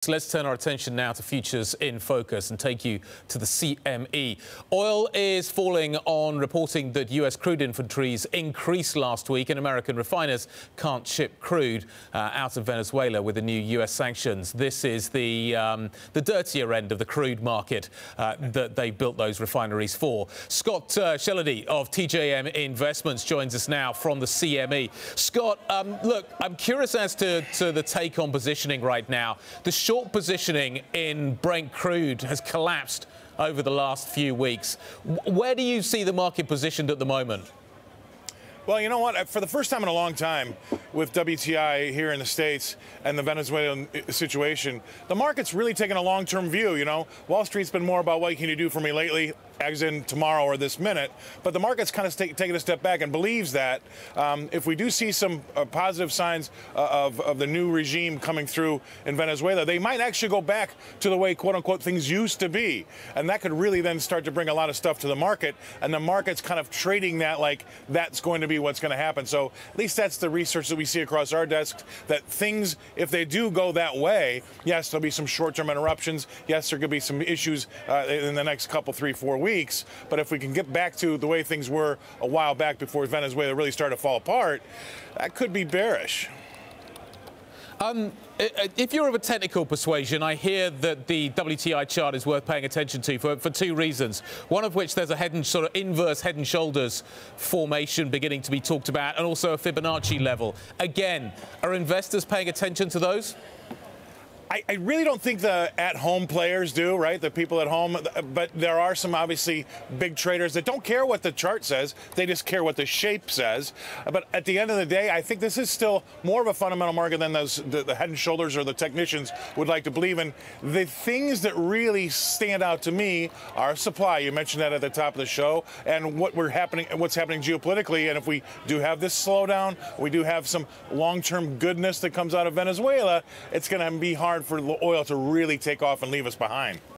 So let's turn our attention now to futures in focus and take you to the CME. Oil is falling on reporting that US crude inventories increased last week and American refiners can't ship crude out of Venezuela with the new US sanctions. This is the dirtier end of the crude market that they built those refineries for. Scott Shellady of TJM Investments joins us now from the CME. Scott, look, I'm curious as to the take on positioning right now. The short positioning in Brent crude has collapsed over the last few weeks. Where do you see the market positioned at the moment? Well, you know what? For the first time in a long time, with WTI here in the States and the Venezuelan situation, the market's really taken a long-term view. You know, Wall Street's been more about what can you do for me lately, as in tomorrow or this minute. But the market's kind of taking a step back and believes that if we do see some positive signs of the new regime coming through in Venezuela, they might actually go back to the way, quote unquote, things used to be. And that could really then start to bring a lot of stuff to the market. And the market's kind of trading that like that's going to be what's going to happen. So at least that's the research that we see across our desk, that things, if they do go that way, yes, there'll be some short-term interruptions. Yes, there could be some issues in the next couple, 3-4 weeks. But if we can get back to the way things were a while back before Venezuela really started to fall apart, that could be bearish. If you're of a technical persuasion, I hear that the WTI chart is worth paying attention to for two reasons. One of which there's a sort of inverse head and shoulders formation beginning to be talked about, and also a Fibonacci level. Again, are investors paying attention to those? I really don't think the at-home players do, right? The people at home, but there are some obviously big traders that don't care what the chart says. They just care what the shape says. But at the end of the day, I think this is still more of a fundamental market than the head and shoulders or the technicians would like to believe in. The things that really stand out to me are supply. You mentioned that at the top of the show, and what's happening geopolitically. And if we do have this slowdown, we do have some long-term goodness that comes out of Venezuela, it's going to be hard for oil to really take off and leave us behind.